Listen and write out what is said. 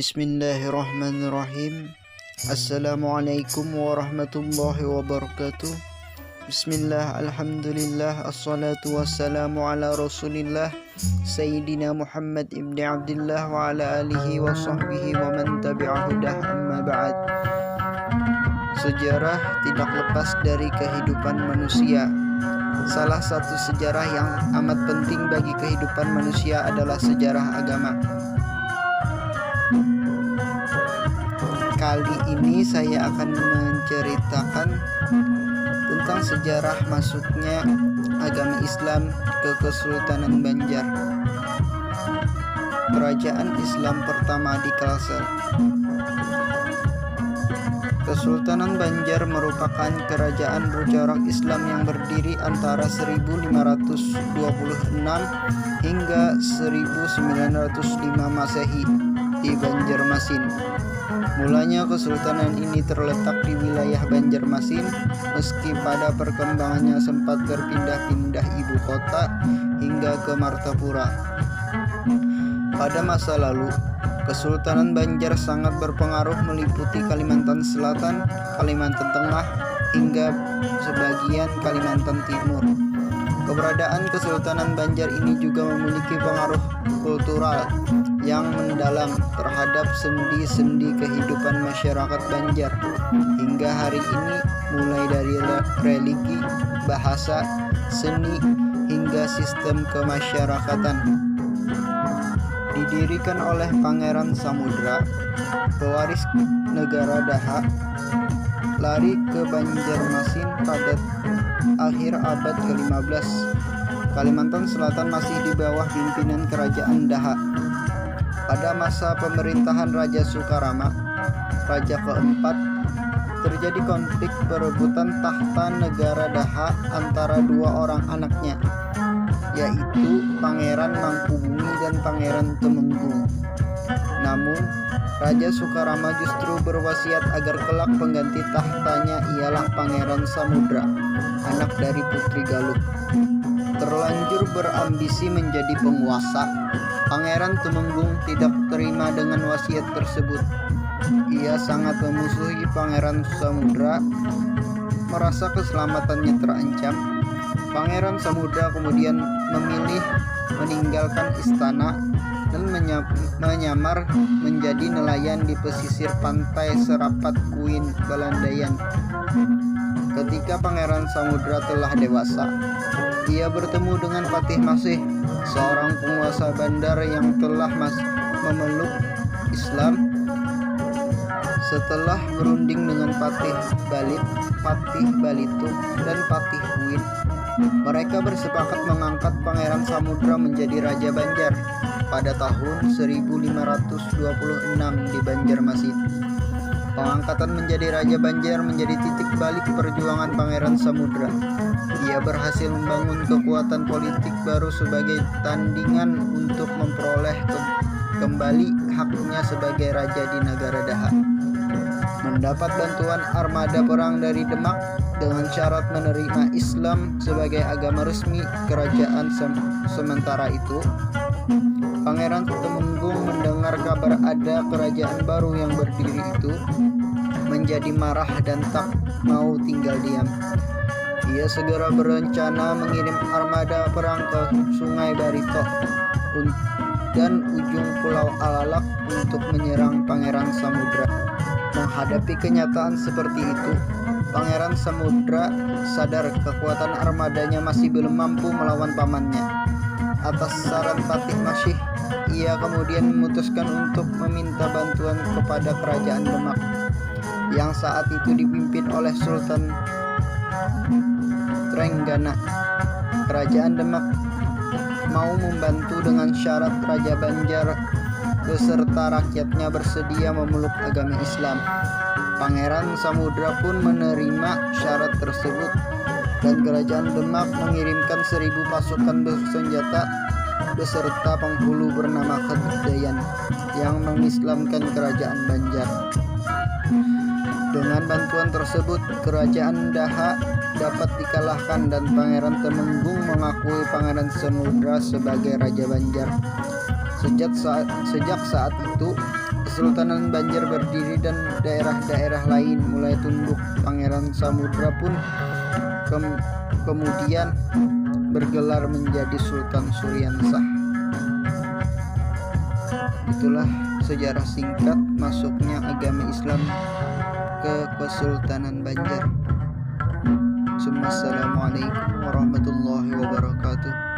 Bismillahirrahmanirrahim. Assalamualaikum warahmatullahi wabarakatuh. Bismillah, alhamdulillah, assalatu wassalamu ala rasulillah Sayyidina Muhammad ibn Abdullah wa ala alihi wa sahbihi wa man tabi'ahudah, amma ba'd. Sejarah tidak lepas dari kehidupan manusia. Salah satu sejarah yang amat penting bagi kehidupan manusia adalah sejarah agama. Kali ini saya akan menceritakan tentang sejarah masuknya agama Islam ke Kesultanan Banjar. Kerajaan Islam pertama di Kalsel. Kesultanan Banjar merupakan kerajaan bercorak Islam yang berdiri antara 1526 hingga 1905 Masehi di Banjarmasin. Mulanya kesultanan ini terletak di wilayah Banjarmasin, meski pada perkembangannya sempat berpindah-pindah ibu kota hingga ke Martapura. Pada masa lalu, Kesultanan Banjar sangat berpengaruh meliputi Kalimantan Selatan, Kalimantan Tengah, hingga sebagian Kalimantan Timur. Keberadaan Kesultanan Banjar ini juga memiliki pengaruh kultural yang mendalam terhadap sendi-sendi kehidupan masyarakat Banjar hingga hari ini, mulai dari religi, bahasa, seni, hingga sistem kemasyarakatan. Didirikan oleh Pangeran Samudra, pewaris negara Daha, lari ke Banjarmasin pada akhir abad ke-15. Kalimantan Selatan masih di bawah pimpinan kerajaan Daha. Pada masa pemerintahan Raja Sukarama, Raja keempat, terjadi konflik perebutan tahta negara Daha antara dua orang anaknya, yaitu Pangeran Mangkubumi dan Pangeran Temenggung. Namun, Raja Sukarama justru berwasiat agar kelak pengganti tahtanya ialah Pangeran Samudra, anak dari Putri Galuh. Terlanjur berambisi menjadi penguasa, Pangeran Temenggung tidak terima dengan wasiat tersebut. Ia sangat memusuhi Pangeran Samudra, merasa keselamatannya terancam. Pangeran Samudra kemudian memilih meninggalkan istana dan menyamar menjadi nelayan di pesisir pantai Serapat Kuin Balandayan. Ketika Pangeran Samudra telah dewasa, ia bertemu dengan Patih Masih, seorang penguasa bandar yang telah memeluk Islam. Setelah berunding dengan Patih Balit, Patih Balitung, dan Patih Kuin, mereka bersepakat mengangkat Pangeran Samudra menjadi Raja Banjar pada tahun 1526 di Banjarmasin. Pengangkatan menjadi Raja Banjar menjadi titik balik perjuangan Pangeran Samudra. Ia berhasil membangun kekuatan politik baru sebagai tandingan untuk memperoleh kembali haknya sebagai raja di negara Daha. Mendapat bantuan armada perang dari Demak dengan syarat menerima Islam sebagai agama resmi kerajaan. Sementara itu, Pangeran Temenggung mendengar kabar ada kerajaan baru yang berdiri itu, menjadi marah dan tak mau tinggal diam. Ia segera berencana mengirim armada perang ke Sungai Barito dan ujung Pulau Alalak untuk menyerang Pangeran Samudra. Menghadapi kenyataan seperti itu, Pangeran Samudra sadar kekuatan armadanya masih belum mampu melawan pamannya. Atas saran Patih Masih, ia kemudian memutuskan untuk meminta bantuan kepada kerajaan Demak yang saat itu dipimpin oleh Sultan Trenggana. Kerajaan Demak mau membantu dengan syarat Raja Banjar beserta rakyatnya bersedia memeluk agama Islam. Pangeran Samudra pun menerima syarat tersebut dan kerajaan Demak mengirimkan 1000 pasukan bersenjata beserta penghulu bernama Kheddayan yang mengislamkan kerajaan Banjar. Dengan bantuan tersebut, kerajaan Daha dapat dikalahkan dan Pangeran Temenggung mengakui Pangeran Samudra sebagai Raja Banjar. Sejak saat itu, Kesultanan Banjar berdiri dan daerah-daerah lain mulai tunduk. Pangeran Samudra pun kemudian bergelar menjadi Sultan Suryansah. Itulah sejarah singkat masuknya agama Islam ke Kesultanan Banjar. Assalamualaikum warahmatullahi wabarakatuh.